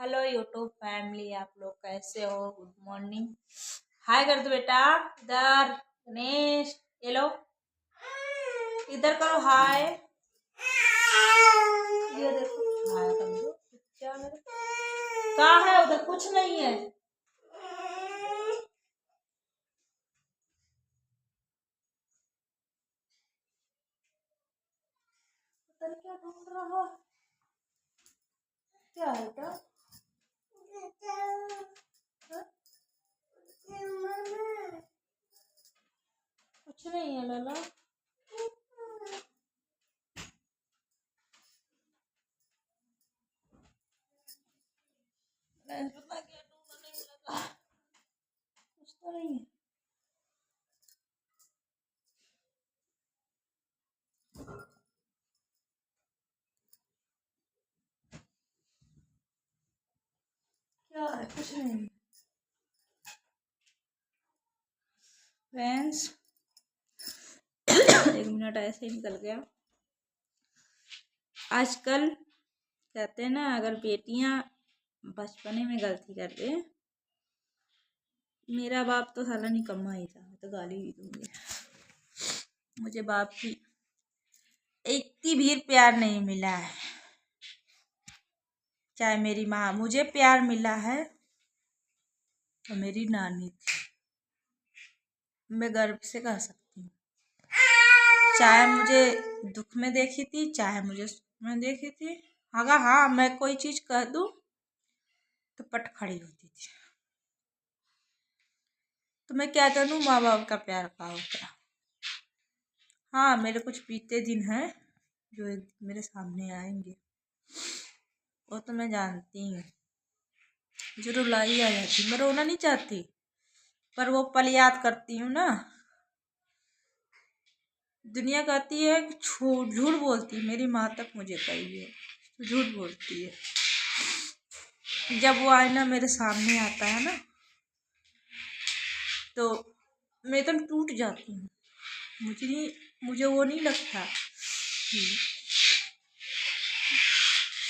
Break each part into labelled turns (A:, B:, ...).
A: Hello YouTube family, आप लोग कैसे हो? Good morning. हाय कर दो बेटा। इधर गणेश, ये लो, इधर करो हाय। ये देखो हाय कर दो। क्या मेरे कहाँ है? उधर कुछ नहीं है। पता नहीं क्या ढूंढ रहा हो। क्या है बेटा? हाँ? कुछ नहीं है लाला। मैं पता क्या ढूंढने लगा। कुछ तो नहीं है। क्या है? कुछ नहीं। फ्रेंड्स, 1 मिनट ऐसे ही निकल गया। आजकल कहते हैं ना, अगर बेटियां बचपने में गलती कर दे, मेरा बाप तो साला निकम्मा ही था, मैं तो गाली ही दूंगी। मुझे बाप की इतनी भी प्यार नहीं मिला है। चाहे मेरी माँ, मुझे प्यार मिला है तो मेरी नानी थी, मैं गर्व से कह सकती हूँ। चाहे मुझे दुख में देखी थी, चाहे मुझे सुख में देखी थी। अगर हाँ मैं कोई चीज कह दूं तो पट खड़ी होती थी। तो मैं क्या जानूं माँ बाप का प्यार का होता है। हाँ, मेरे कुछ बीते दिन हैं जो एक दिन मेरे सामने आएंगे, वो तो मैं जानती हूँ। जो रुलाई आ जाती, मैं रोना नहीं चाहती, पर वो पल याद करती हूँ ना। दुनिया कहती है कि झूठ बोलती है, मेरी माँ तक मुझे कही है तो झूठ बोलती है। जब वो आईना मेरे सामने आता है ना, तो मैं एकदम टूट जाती हूँ। मुझे वो नहीं लगता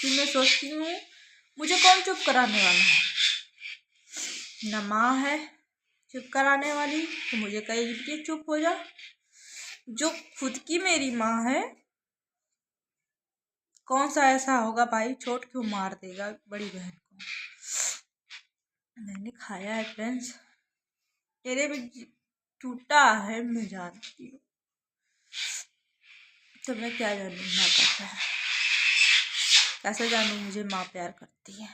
A: कि मैं सोचती हूँ मुझे कौन चुप कराने वाला है। न माँ है चुप कराने वाली, तो मुझे कहेगी कि चुप हो जा। जो खुद की मेरी माँ है, कौन सा ऐसा होगा भाई छोट क्यों मार देगा बड़ी बहन को। मैंने खाया है फ्रेंड्स, मेरे भी टूटा है, मैं जानती हूँ। तो मैं क्या जानूँ माँ का प्यार, कैसे जानूँ मुझे माँ प्यार करती है?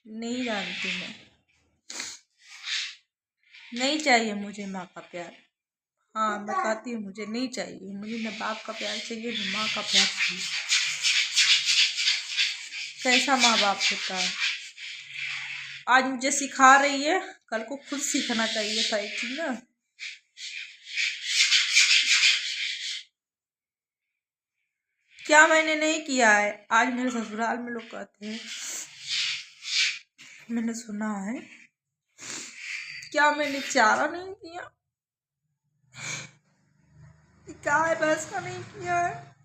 A: नहीं जानती मैं। नहीं चाहिए मुझे माँ का प्यार। हाँ, मैं कहती हूँ मुझे नहीं चाहिए, मुझे न बाप का प्यार चाहिए न माँ का प्यार चाहिए। कैसा माँ बाप होता है, आज मुझे सिखा रही है, कल को खुद सीखना चाहिए था एक चीज ना। क्या मैंने नहीं किया है? आज मेरे ससुराल में लोग कहते हैं, मैंने सुना है, क्या मैंने चारा नहीं किया, गाय भैंस का नहीं किया है?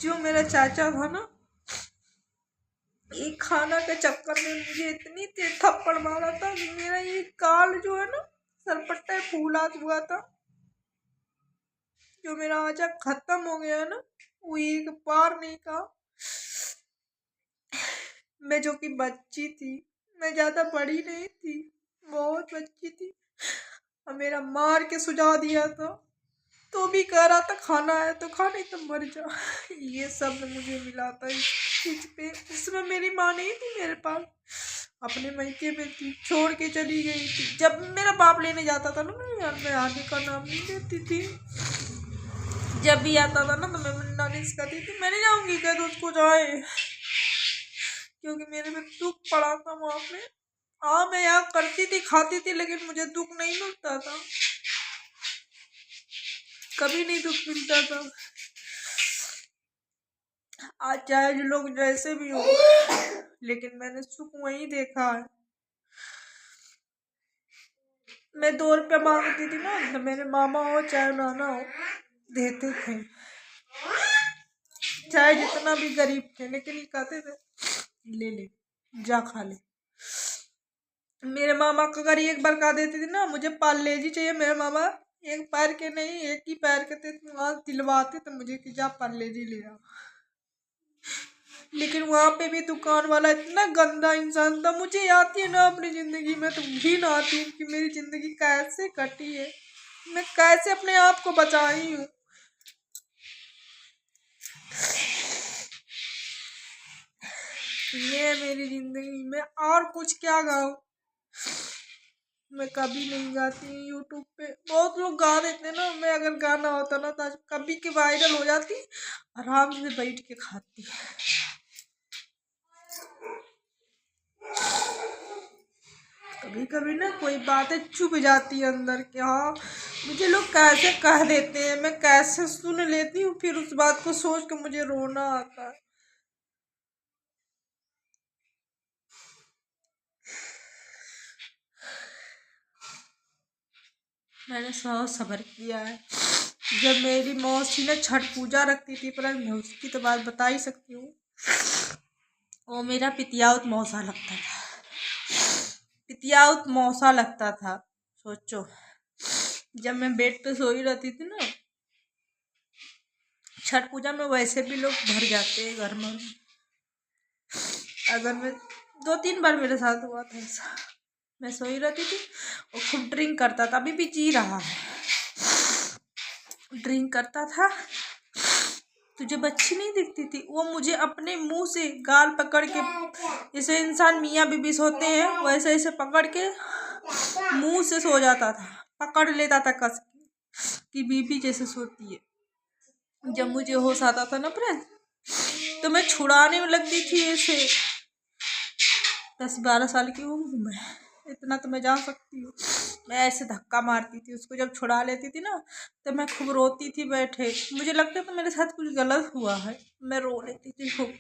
A: जो मेरा चाचा था ना, एक खाना के चक्कर में मुझे इतनी तेज थप्पड़ मारा था कि मेरा ये काल जो है ना, सरपट्टा फूला हुआ था। जो मेरा आजा खत्म हो गया ना, वो एक बार नहीं का। मैं जो कि बच्ची थी, मैं ज्यादा बड़ी नहीं थी, बहुत बच्ची थी, और मेरा मार के सुझा दिया था, तो भी कह रहा था खाना है तो खा, नहीं तो मर जा। ये सब मुझे मिला था इस चीज पे। इसमें मेरी माँ नहीं थी मेरे पास, अपने मायके में थी, छोड़ के चली गई थी। जब मेरा बाप लेने जाता था ना, मैं आने का नाम नहीं लेती थी। जब भी आता था ना, तो मैं नालिश करती थी, मैं नहीं जाऊंगी, कह दो उसको जाए, क्योंकि मेरे में दुख पड़ा था वहां पे। हाँ, मैं यहाँ करती थी, खाती थी, लेकिन मुझे दुख नहीं मिलता था, कभी नहीं दुख मिलता था। आज चाहे जो लोग जैसे भी हो, लेकिन मैंने सुख वही देखा है। मैं 2 रुपया मांगती थी ना, तो मेरे मामा हो चाहे नाना हो देते थे। चाहे जितना भी गरीब थे, लेकिन ये कहते थे ले ले, जा खा ले। मेरे मामा को अगर एक बार कहा देती थी ना मुझे पार्लेजी चाहिए, मेरे मामा एक पैर के नहीं एक ही पैर के थे, वहां दिलवाते तो मुझे कि जा पार्लेजी ले आ। लेकिन वहां पे भी दुकान वाला इतना गंदा इंसान था। मुझे आती है ना अपनी जिंदगी में तो घिन आती है कि मेरी जिंदगी कैसे कटी है, मैं कैसे अपने आप को बचाई हूँ। ये मेरी जिंदगी में और कुछ क्या गाऊं, मैं कभी नहीं गाती। यूट्यूब पे बहुत लोग गा देते ना, मैं अगर गाना होता ना तो आज कभी के वायरल हो जाती, आराम से बैठ के खाती। कभी कभी ना कोई बातें चुप जाती है अंदर के, हाँ मुझे लोग कैसे कह देते हैं, मैं कैसे सुन लेती हूँ, फिर उस बात को सोच के मुझे रोना आता है। मैंने बहुत सब्र किया है। जब मेरी मौसी ने छठ पूजा रखती थी, पर मैं उसकी तो बात बता ही सकती हूँ। वो मेरा पितियाउत मौसा लगता था, पितियाउत मौसा लगता था। सोचो, जब मैं बेड पे सोई रहती थी ना, छठ पूजा में वैसे भी लोग भर जाते हैं घर में। अगर मैं 2-3 बार मेरे साथ हुआ था ऐसा, मैं सोई रहती थी और खूब ड्रिंक करता था, अभी भी जी रहा है, ड्रिंक करता था। तुझे बच्ची नहीं दिखती थी, वो मुझे अपने मुंह से गाल पकड़ के, जैसे इंसान मियाँ बीबी सोते हैं वैसे ऐसे पकड़ के मुंह से सो जाता था, पकड़ लेता था कस कि बीबी जैसे सोती है। जब मुझे होश आता था ना फ्रेंड, तो मैं छुड़ाने में लगती थी ऐसे। 10-12 साल की हूँ मैं, इतना तो मैं जान सकती हूँ। मैं ऐसे धक्का मारती थी उसको, जब छुड़ा लेती थी ना तो मैं खूब रोती थी बैठे, मुझे लगता था मेरे साथ कुछ गलत हुआ है, मैं रो लेती थी खूब।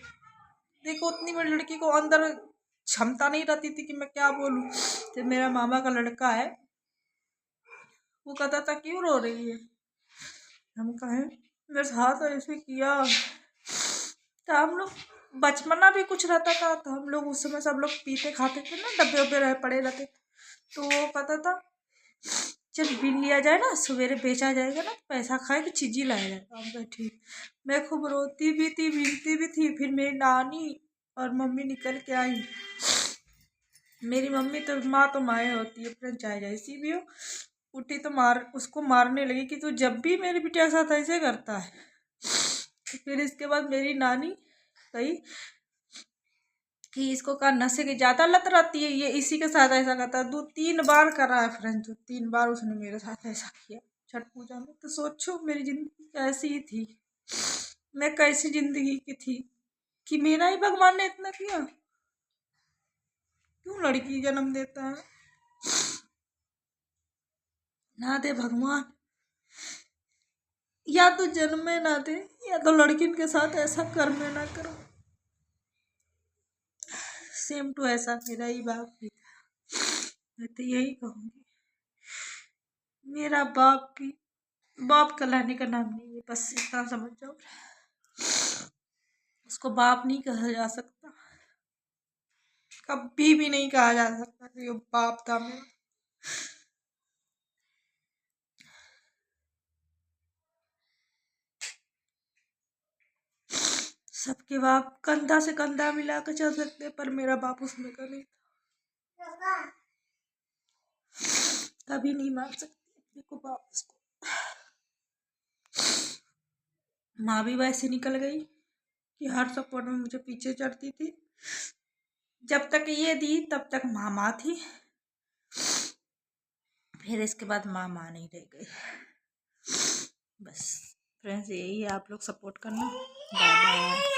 A: देखो उतनी बड़ी लड़की को अंदर क्षमता नहीं रहती थी कि मैं क्या बोलूँ। तो मेरा मामा का लड़का है, वो कहता था क्यों रो रही है, हम कहें मेरे साथ ऐसे किया। तो हम लोग बचपना भी कुछ रहता था, तो हम लोग उस समय सब लोग पीते खाते थे ना, डब्बे उब्बे रह पड़े रहते थे। तो वो कहता था चल बिन लिया जाए ना, सवेरे बेचा जाएगा ना, पैसा खाए कि चीज़ी लाया जाएगा। हम कहे ठीक। मैं खूब रोती भी थी, बीनती भी थी। फिर मेरी नानी और मम्मी निकल के आई। मेरी मम्मी तो माँ तो माए होती है, अपना चाहे जैसी भी हो, उठी तो उसको मारने लगी कि तू जब भी मेरी बिटिया के साथ ऐसे करता है। फिर इसके बाद मेरी नानी कही कि इसको का नशे की ज़्यादा लत रहती है, ये इसी के साथ ऐसा करता है। 2-3 बार करा है फ्रेंड, 3 बार उसने मेरे साथ ऐसा किया छठ पूजा में। तो सोचो मेरी जिंदगी कैसी ही थी, मैं कैसी जिंदगी की थी कि मेरा ही भगवान ने इतना किया। क्यों लड़की जन्म देता है, ना दे भगवान, या तो जन्म में ना दे, या तो लड़किन के साथ ऐसा कर्म ना करो। सेम टू ऐसा मेरा ही बाप भी था। मैं तो यही कहूँगी, मेरा बाप भी, बाप कहलाने का नाम नहीं है, बस इतना समझ जाओ। उसको बाप नहीं कहा जा सकता, कभी भी नहीं कहा जा सकता कि वो बाप था मेरा। सबके बाप कंधा से कंधा मिला कर चल सकते, पर मेरा बाप उसमें का नहीं था। कभी नहीं मान सकती अपने को बाप उसको। माँ भी वैसे निकल गई कि हर सपोर्ट में मुझे पीछे चढ़ती थी। जब तक ये दी तब तक माँ थी, फिर इसके बाद माँ नहीं रह गई। बस फ्रेंड्स यही है, आप लोग सपोर्ट करना। Bye bye.